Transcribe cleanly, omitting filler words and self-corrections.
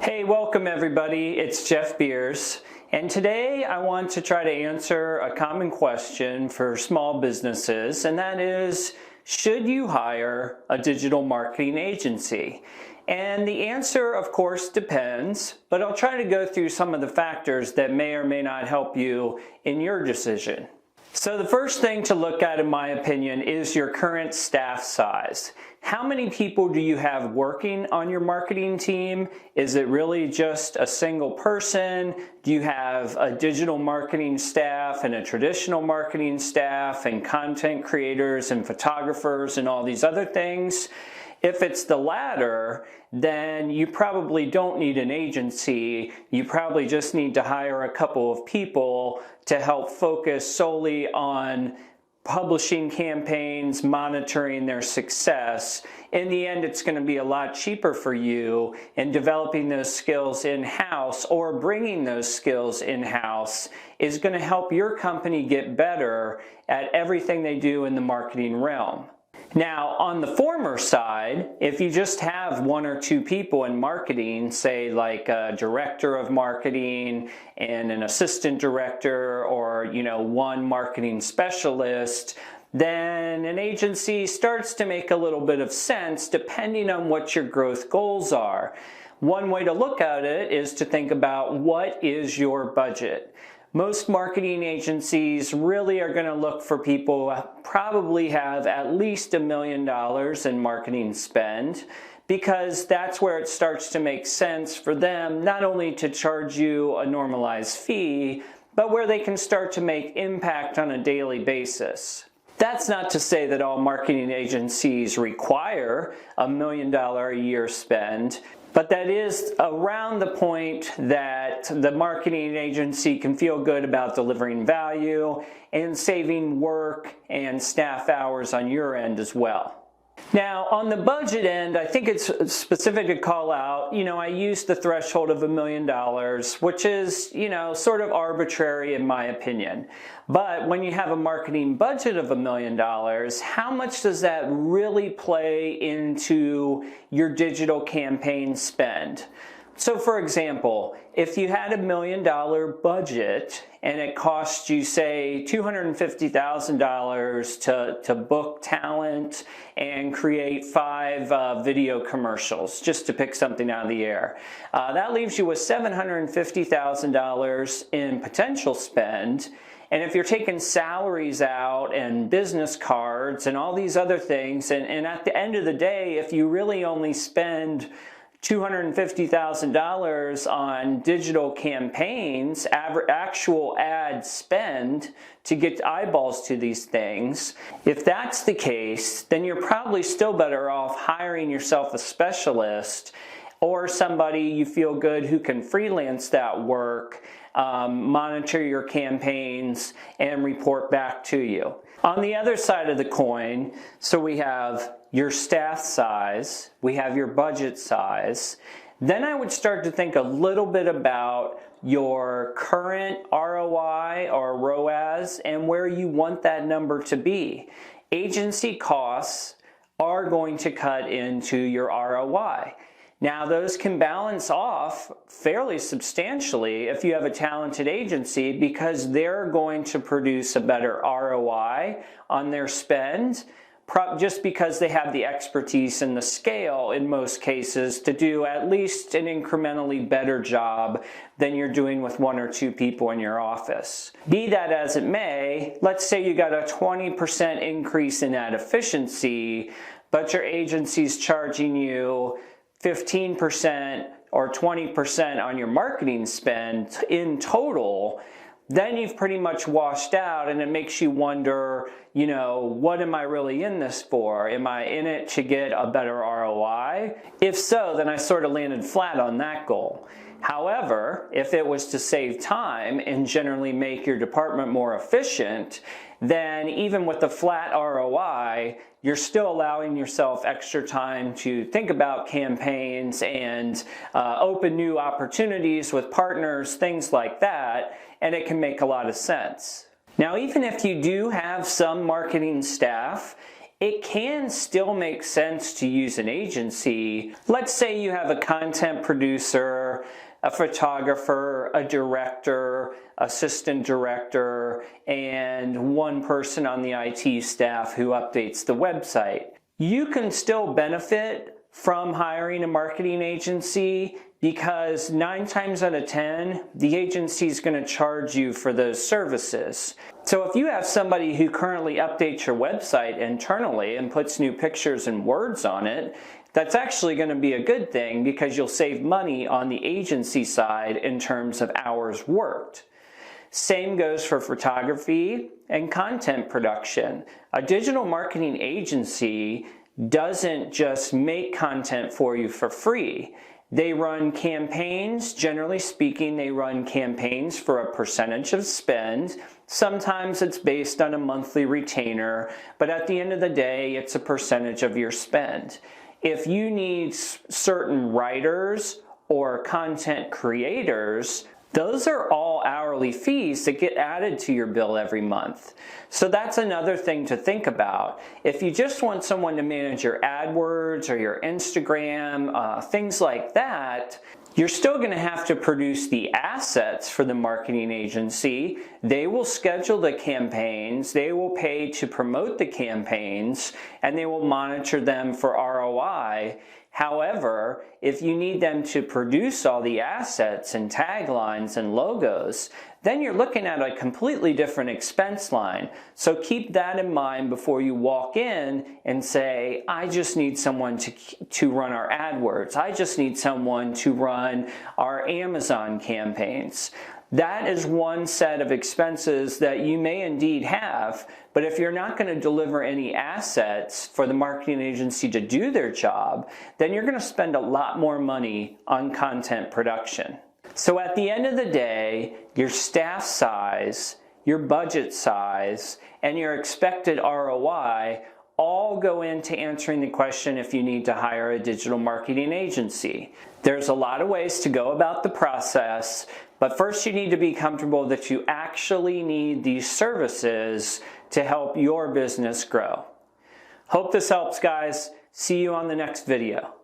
Hey, welcome everybody. It's Jeff Beers, and today I want to try to answer a common question for small businesses, and that is, should you hire a digital marketing agency? And the answer, of course, depends, but I'll try to go through some of the factors that may or may not help you in your decision. So the first thing to look at, in my opinion, is your current staff size. How many people do you have working on your marketing team? Is it really just a single person? Do you have a digital marketing staff and a traditional marketing staff and content creators and photographers and all these other things? If it's the latter, then you probably don't need an agency. You probably just need to hire a couple of people to help focus solely on publishing campaigns, monitoring their success. In the end, it's going to be a lot cheaper for you, and developing those skills in-house or bringing those skills in-house is going to help your company get better at everything they do in the marketing realm. Now, on the former side, if you just have one or two people in marketing, say like a director of marketing and an assistant director, or one marketing specialist, then an agency starts to make a little bit of sense depending on what your growth goals are. One way to look at it is to think about, what is your budget? Most marketing agencies really are going to look for people who probably have at least $1 million in marketing spend, because that's where it starts to make sense for them not only to charge you a normalized fee, but where they can start to make impact on a daily basis. That's not to say that all marketing agencies require $1 million a year spend, but that is around the point that the marketing agency can feel good about delivering value and saving work and staff hours on your end as well. Now, on the budget end, I think it's specific to call out, I use the threshold of $1 million, which is, sort of arbitrary in my opinion. But when you have a marketing budget of $1 million, how much does that really play into your digital campaign spend? So for example, if you had $1 million budget and it cost you, say, $250,000 to book talent and create 5 video commercials, just to pick something out of the air, that leaves you with $750,000 in potential spend. And if you're taking salaries out and business cards and all these other things, and at the end of the day, if you really only spend $250,000 on digital campaigns, actual ad spend to get eyeballs to these things, if that's the case, then you're probably still better off hiring yourself a specialist or somebody you feel good who can freelance that work, monitor your campaigns, and report back to you. On the other side of the coin, so we have your staff size, we have your budget size, then I would start to think a little bit about your current ROI or ROAS and where you want that number to be. Agency costs are going to cut into your ROI. Now, those can balance off fairly substantially if you have a talented agency, because they're going to produce a better ROI on their spend, just because they have the expertise and the scale in most cases to do at least an incrementally better job than you're doing with 1 or 2 people in your office. Be that as it may, let's say you got a 20% increase in ad efficiency, but your agency's charging you 15% or 20% on your marketing spend in total, then you've pretty much washed out, and it makes you wonder, what am I really in this for? Am I in it to get a better ROI? If so, then I sort of landed flat on that goal. However, if it was to save time and generally make your department more efficient, then even with the flat ROI, you're still allowing yourself extra time to think about campaigns and open new opportunities with partners, things like that, and it can make a lot of sense. Now, even if you do have some marketing staff, it can still make sense to use an agency. Let's say you have a content producer a photographer, a director, assistant director, and one person on the IT staff who updates the website. You can still benefit from hiring a marketing agency because 9 times out of 10, the agency is going to charge you for those services. So if you have somebody who currently updates your website internally and puts new pictures and words on it, that's actually going to be a good thing because you'll save money on the agency side in terms of hours worked. Same goes for photography and content production. A digital marketing agency doesn't just make content for you for free. They run campaigns. Generally speaking, they run campaigns for a percentage of spend. Sometimes it's based on a monthly retainer, but at the end of the day, it's a percentage of your spend. If you need certain writers or content creators, those are all hourly fees that get added to your bill every month. So that's another thing to think about. If you just want someone to manage your AdWords or your Instagram, things like that, you're still going to have to produce the assets for the marketing agency. They will schedule the campaigns, they will pay to promote the campaigns, and they will monitor them for ROI. However, if you need them to produce all the assets and taglines and logos, then you're looking at a completely different expense line. So keep that in mind before you walk in and say, I just need someone to run our AdWords. I just need someone to run our Amazon campaigns. That is one set of expenses that you may indeed have, but if you're not going to deliver any assets for the marketing agency to do their job, then you're going to spend a lot more money on content production. So at the end of the day, your staff size, your budget size, and your expected ROI all go into answering the question if you need to hire a digital marketing agency. There's a lot of ways to go about the process, but first you need to be comfortable that you actually need these services to help your business grow. Hope this helps, guys. See you on the next video.